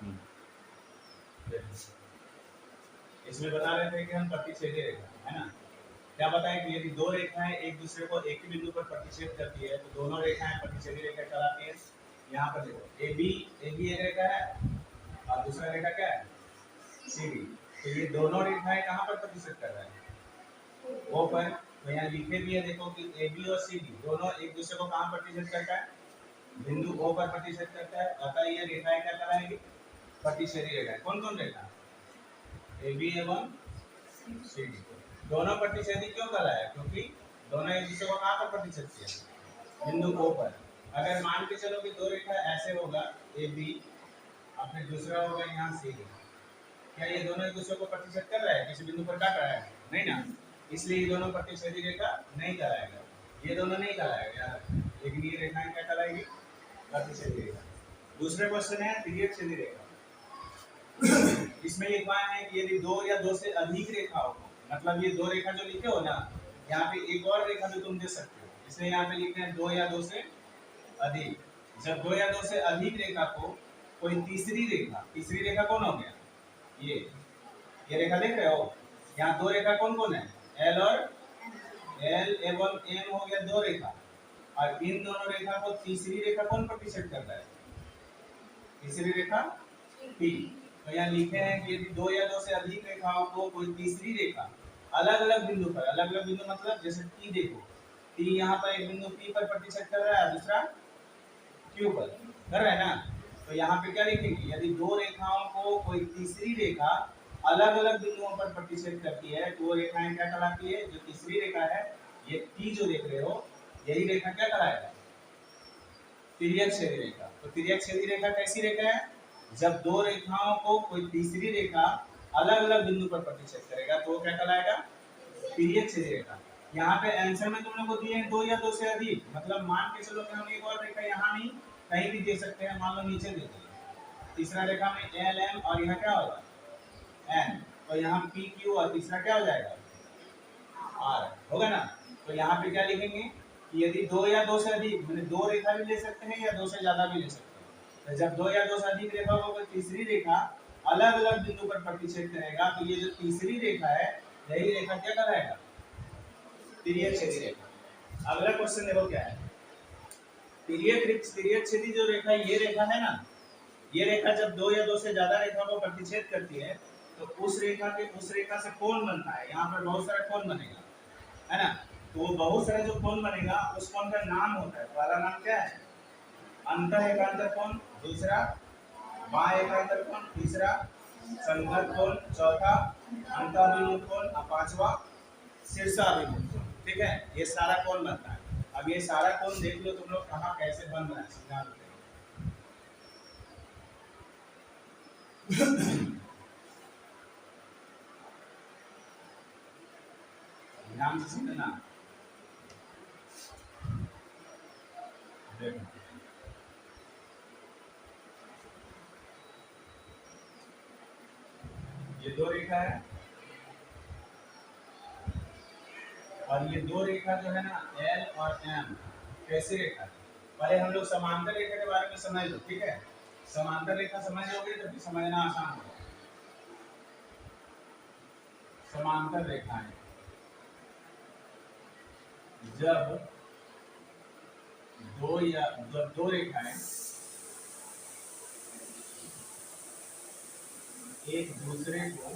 हम्म, इसमें बता रहे थे कि हम प्रतिच्छेदी रेखा है ना, क्या बताएं कि यदि दो रेखाएं एक दूसरे को एक ही बिंदु पर प्रतिच्छेद करती है तो दोनों रेखाएं प्रतिच्छेदी रेखा कहलाती है। यहाँ पर देखो ए बी एक रेखा है और दूसरा रेखा क्या है सी डी। तो ये दोनों रेखाएं कहाँ पर प्रतिच्छेद कर रहे हैं ओ पर। तो यहाँ लिखे भी है देखो कि ए बी और सी डी दोनों एक दूसरे को कहाँ प्रतिच्छेद करता है बिंदु ओ पर प्रतिच्छेद करता है। अतः ये रेखाएं क्या कहलाएंगी प्रतिच्छेदी रेखाएं। कौन कौन रेखा ए बी एवं सी डी दोनों प्रतिच्छेदी क्यों कहलाया क्योंकि दोनों एक दूसरे को कहाँ पर प्रतिच्छेद किया बिंदु ओ पर। अगर मान के चलो कि दो रेखा ऐसे होगा ए बी और फिर दूसरा होगा यहाँ सी डी, क्या ये दोनों एक दूसरे को प्रतिच्छेद कर रहा है किसी बिंदु पर काट रहा है नहीं ना, इसलिए ये दोनों प्रतिच्छेदी रेखा नहीं कहलाएगा, ये दोनों नहीं कहलाएगा यार। लेकिन ये रेखाएं क्या कहलाएगी प्रतिच्छेदी रेखा। दूसरा क्वेश्चन है तिर्यकछेदी रेखा। इसमें लिखवा है कि यदि दो या दो से अधिक रेखाओं को, मतलब ये दो रेखा जो लिखे हो ना, यहाँ पे एक और रेखा भी तुम दे सकते हो, इसलिए यहाँ पे लिखते हैं दो या दो से अधिक। जब दो या दो से अधिक रेखा को कोई तीसरी रेखा कौन हो गया ये रेखा देख रहे हो, यहाँ दो रेखा कौन कौन है एल एवं एम हो गया दो रेखा, और इन दोनों रेखा को तीसरी रेखा कौन प्रतिच्छेद करता है तीसरी रेखा पी। तो यहाँ लिखे हैं कि यदि दो या दो से अधिक रेखाओं को कोई तीसरी रेखा अलग अलग बिंदु मतलब जैसे टी देखो, टी यहाँ पर एक बिंदु पी पर प्रतिच्छेद कर रहा है दूसरा क्यू पर कर रहा है ना। तो यहाँ पे क्या लिखेंगे यदि दो रेखाओं को कोई तीसरी रेखा अलग अलग बिंदुओं पर प्रतिच्छेद करती है तो वो रेखाएं क्या कहलाती है। जो तीसरी रेखा है ये टी जो देख रहे हो यही रेखा क्या कहलाएगा तिर्यकछेदी रेखा। तो तिर्यकछेदी रेखा कैसी रेखा है जब दो रेखाओं को कोई तीसरी रेखा अलग अलग बिंदु पर प्रतिच्छेद करेगा तो क्या कहलाएगा तिर्यकछेदी रेखा। यहाँ पे आंसर में तुम लोग को दिए हैं दो या दो से अधिक, मतलब मान के चलो कि हम एक और रेखा यहाँ नहीं कहीं भी दे सकते हैं, मान लो नीचे दे दिए तीसरा रेखा में एल एम और यहाँ क्या होगा एन, तो यहाँ पी क्यू और तीसरा क्या हो जाएगा आर होगा ना। तो यहाँ पे क्या लिखेंगे कि यदि दो या दो से अधिक मैंने दो रेखा भी ले सकते हैं या दो से ज्यादा भी ले सकते हैं, तो जब दो या दो से अधिक रेखा को कोई तीसरी रेखा अलग अलग बिंदु पर प्रतिच्छेद करेगा तो ये जो तीसरी रेखा है यही रेखा क्या कहलाएगा तिर्यकछेदी रेखा। अगला क्वेश्चन देखो क्या है तिर्यकछेदी जो रेखा ये रेखा है ना, ये रेखा जब दो या दो से ज्यादा रेखा को प्रतिच्छेद करती है तो उस रेखा से कोण बनता है। यहाँ पर बहुत सारा कोण बनेगा है ना, तो वो बहुत सारा जो कोण बनेगा उस कोण का नाम होता है। पहला नाम क्या है अंतः एकांतर कोण, दूसरा बाह्य एकांतर कोण, तीसरा संगत कोण, चौथा अंतःअभिमुख कोण और पांचवा शीर्षाभिमुख कोण। ठीक है, ये सारा कोण बनता है। अब ये सारा कोण देख लो तुम लोग कहाँ कैसे बन रहा है समझा दो। ध्यान से समझना। ये दो रेखा है और ये दो रेखा जो है ना एल और एम कैसी रेखा है। पहले हम लोग समांतर रेखा के बारे में समझ लो, ठीक है, समांतर रेखा समझ लोगे तो फिर समझना आसान होगा। समांतर रेखाएं जब दो रेखाएं एक दूसरे को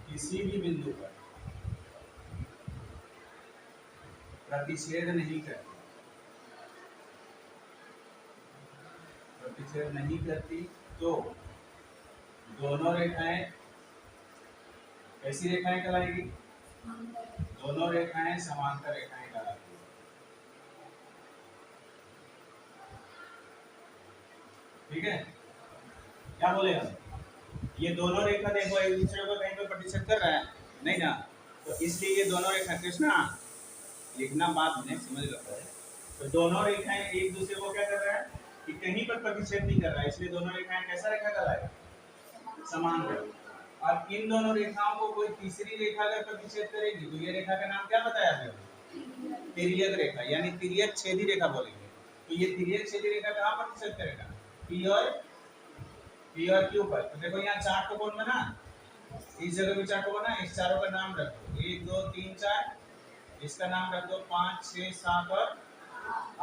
किसी भी बिंदु पर प्रतिच्छेद नहीं करती तो दोनों रेखाएं कैसी रेखाएं कहलाएगी दोनों रेखाएं समांतर रेखाएं कहलाती है। ठीक है, क्या बोले हम ये दोनों रेखा देखो एक दूसरे को कहीं पे प्रतिच्छेद कर रहा है नहीं ना, तो इसलिए ये दोनों रेखा कृष्णा लिखना बात नहीं समझ लगता है। तो दोनों रेखाएं एक दूसरे को क्या कर रहा है कि कहीं पर प्रतिच्छेद नहीं कर रहा है, इसलिए दोनों रेखाएं कैसा रेखा कहलाएगा समांतर। और इन दोनों रेखाओं को कोई तीसरी रेखा अगर प्रतिच्छेद करेगी तो ये रेखा का नाम क्या बताया आपने तिर्यक रेखा यानी तिर्यकछेदी रेखा बोलेंगे। तो ये तिर्यक क्षेत्रीय रेखा कहाँ प्रतिच्छेद करेगा? पी और क्यू पर। तो देखो यहाँ चार को कौन बना, इस जगह पे चार को बना, इस चारों का नाम रख दो, 1 2 3 4, इसका नाम रख दो 5 6 7 और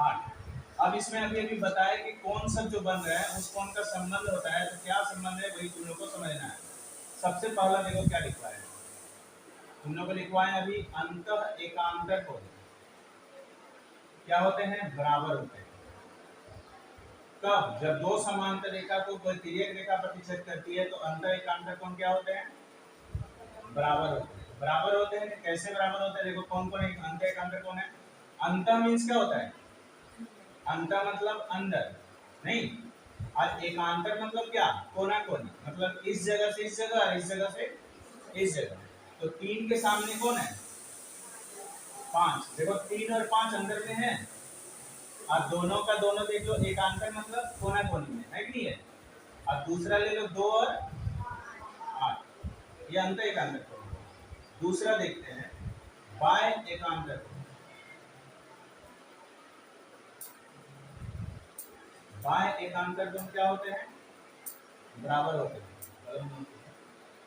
8। अब इसमें अभी अभी बताया कि कौन सा जो बन रहा है उस कौन का संबंध होता है, तो क्या संबंध है वही तुम लोग को समझना है। सबसे पहला देखो क्या लिखा है, तुम लोग को लिखवा है अभी अंतः एकांतर कोण क्या होते हैं, बराबर होते हैं। कब? जब दो समांतर रेखा को कोई तिर्यक रेखा प्रतिच्छेद करती है तो अंतः एकांतर कोण क्या होते हैं, बराबर होते हैं। बराबर होते हैं, कैसे बराबर होते हैं देखो, कौन कौन अंतः एकांतर कोण है। अंतः मींस क्या होता है, अंतः मतलब अंदर, नहीं, और एकांतर मतलब क्या, कोना कोनी, मतलब इस जगह से इस जगह और इस जगह से इस जगह। तो 3 के सामने कौन है, 5। देखो 3 और 5 अंदर में है, और दोनों का दोनों देख लो, एकांतर मतलब कोना कोनी में है कि नहीं है। और दूसरा ले लो 2 और 8, ये अंतः एकांतर कोण। दूसरा देखते हैं बाह्य एकांतर कोण। बाह्य एकांतर कोण क्या होते हैं, बराबर होते हैं।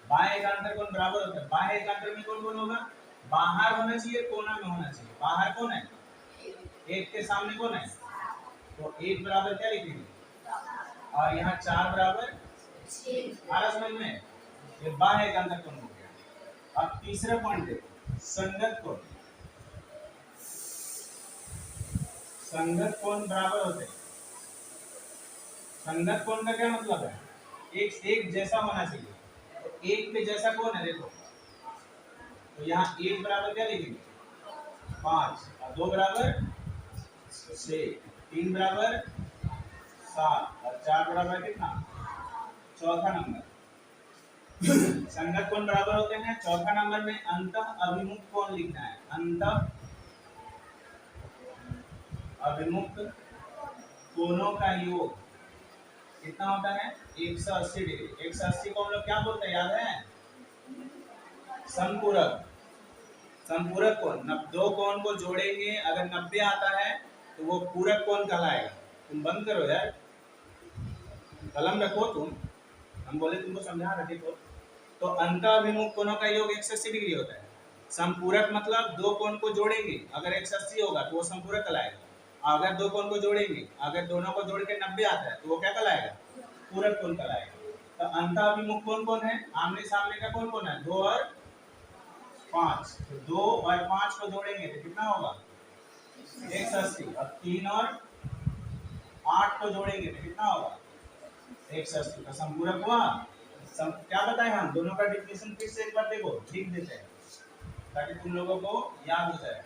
बाह्य एकांतर कोण बराबर होता है। बाह्य एकांतर में कौन कौन होगा, बाहर होना चाहिए, कोना में होना चाहिए। बाहर कौन है, 1 के सामने कौन है, तो 1 बराबर क्या लिखेंगे, और यहाँ 4 बराबर 6। आ रहा समझ में, ये बाह्य एकांतर कोण हो गया। अब तीसरा पॉइंट देखो, संगत कोण। संगत कोण बराबर होते हैं। संगत कोण का क्या मतलब है, एक जैसा होना चाहिए। तो 1 पे जैसा कौन है देखो, तो यहाँ 1 बराबर क्या लिखेंगे, 5, और 2 बराबर 6, 3 बराबर 7 और 4 बराबर कितना, चौथा नंबर। संगत कोण बराबर होते हैं। चौथा नंबर में अंतः अभिमुख कोण लिखना है। अंतः अभिमुख कोणों का योग कितना होता है, 180 डिग्री। 180 को हम लोग क्या बोलते हैं, याद है, समपूरक। समपूरक कोण, दो कोण को जोड़ेंगे, अगर 90 आता है तो वो पूरक कोण कहलाएगा। तुम बंद करो यार, कलम रखो तुम, हम बोले तुमको समझा रहे थे। तो अंतःअभिमुख कोणों का योग 180 डिग्री होता है। संपूरक मतलब दो कोण को जोड़ेंगे, अगर 180 होगा तो वो संपूरक कहलाएगा। अगर दो कोण को जोड़ेंगे, अगर दोनों को जोड़ के 90 आता है तो वो क्या कहलाएगा, पूरक कोण कहलाएगा। तो अंतःअभिमुख कोण कौन है, आमने सामने का कौन कौन है, 2 और 5। तो 2 और 5 को जोड़ेंगे तो कितना होगा, 180। और 3 और 8 को जोड़ेंगे तो कितना होगा, 180 का संपूरक हुआ। क्या बताएं हम, दोनों का डिफिनेशन फिर से एक बार देखो, लिख देते हैं ताकि तुम लोगों को याद हो जाए।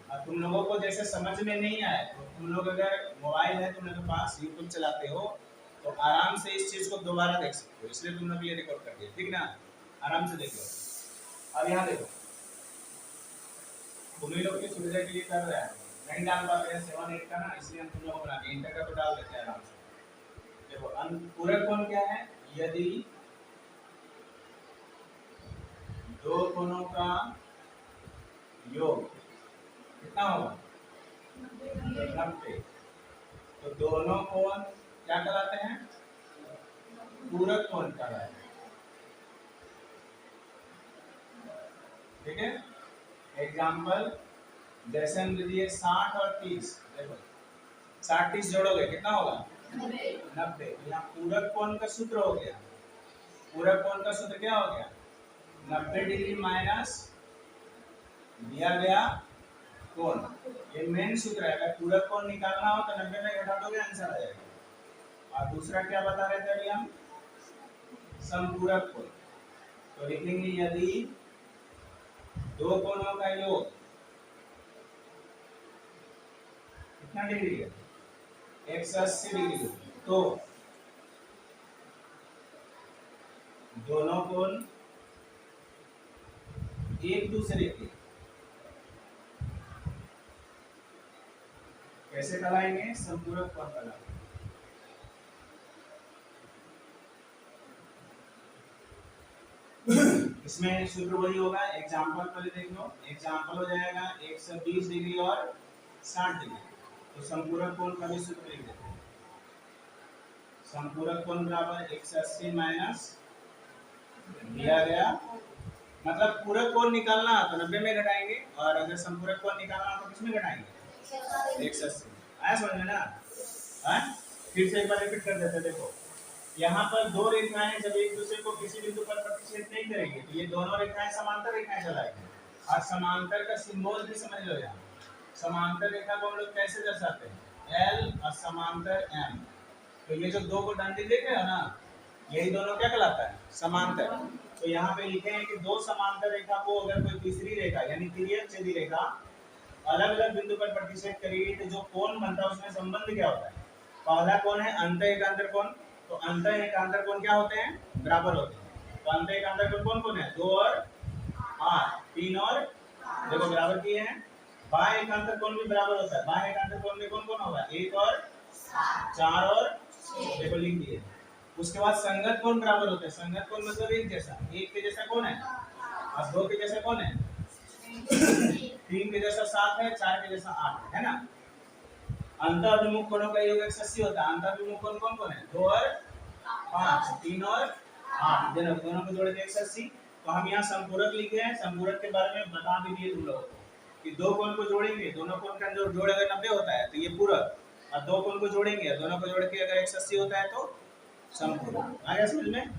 और तुम लोगों को जैसे समझ में नहीं आए तो तुम लोग अगर मोबाइल है तुम लोग के पास, यूट्यूब चलाते हो तो आराम से इस चीज को दोबारा देख सकते हो, इसलिए तुम लोग ये रिकॉर्ड कर दिया, ठीक ना, आराम से देख लो। अब यहाँ देखो, तुम लोग की सुविधा के लिए कर रहे हैं, नहीं डाल पाते हैं 7 8 का ना, इसलिए हम तुम लोगों को बना दिए, इंटर का तो डाल देते हैं आराम से। देखो पूरक कोण क्या है, यदि दो कोणों का योग कितना होगा, 90, तो दोनों कोण क्या कहलाते हैं, पूरक कोण कहलाते हैं। ठीक है, एग्जाम्पल जैसे हम लिए 60 और 30, देखो 60 30 जोड़ोगे कितना होगा, 90। यहाँ पूरक कोण का सूत्र हो गया, पूरक कोण का सूत्र क्या हो गया, 90 डिग्री माइनस दिया गया कोण। ये मेन सूत्र है, अगर पूरक कोण निकालना हो तो 90 में घटा दोगे, आंसर आ जाएगा। और दूसरा क्या बता रहे थे अभी हम, समपूरक कोण। तो लिखेंगे यदि दो कोणों का योग कितना डिग्री है, 180 डिग्री, तो दोनों कोण एक दूसरे के कैसे कहलाएंगे, संपूरक कोण कहलाएंगे। इसमें सूत्र वही होगा, एग्जाम्पल पहले देख लो, एग्जाम्पल हो जाएगा 120 डिग्री और 60 डिग्री। तो संपूरक कोण का भी सूत्र लिख देते हैं। संपूरक कोण बराबर 180 माइनस दिया गया, मतलब पूरक कोण निकालना तो 90 में घटाएंगे, और अगर संपूरक कोण निकालना तो किसमें घटाएंगे 180। आया समझ में ना? फिर से एक बार रिपीट कर देते। देखो यहाँ पर दो रेखाएं जब एक दूसरे को किसी बिंदु पर प्रतिच्छेद नहीं करेंगे तो ये दोनों रेखाएं समांतर रेखाएं कहलाएंगी। और समांतर का सिंबल भी समझ लो। यहाँ समांतर रेखा को हम लोग कैसे दर्शाते हैं, एल और समांतर एम। तो ये जो दो को डंडी देख रहे हो ना, यही दोनों क्या कहलाता है, समांतर। तो यहाँ पे लिखे हैं कि दो समांतर रेखा को अगर कोई तीसरी रेखा यानी तिर्यक छेदी रेखा अलग अलग बिंदु पर प्रतिच्छेद करेगी तो जो कोण बनता है उसमें संबंध क्या होता है। पहला कोण है अंत एकांतर कोण। तो अंत एकांतर कोण क्या होते हैं, बराबर होते हैं। तो अंत एकांतर कोण कौन कौन है, 2 और 8, 3 और देखो बराबर किए हैं। बाह्य एकांतर कोण भी बराबर होता है। बाह्य एकांतर कोण में कौन कौन होगा, 1 और 4 और देखो लिख दिए। उसके बाद संगत कोण बराबर होते हैं। संगत कोण मतलब एक जैसा, एक के जैसा कौन है, और 2 के जैसा कौन है, 3 के जैसा 7 है, 4 के जैसा 8 है ना। अंतःअभिमुख कोणों का योग 180 होता है। अंतःअभिमुख कोण कौन कौन है, 2 और 5, 3 और 8, दोनों को जोड़ के 180। तो हम यहाँ संपूरक लिखे हैं। संपूरक के बारे में बता भी दिए तुम लोगों को कि दो कोण को जोड़ेंगे, दोनों कोण का जोड़ अगर 90 होता है तो ये पूरक, और दो कोण को जोड़ेंगे दोनों को जोड़ के अगर 180 होता है तो संपूरक। आ गया समझ में?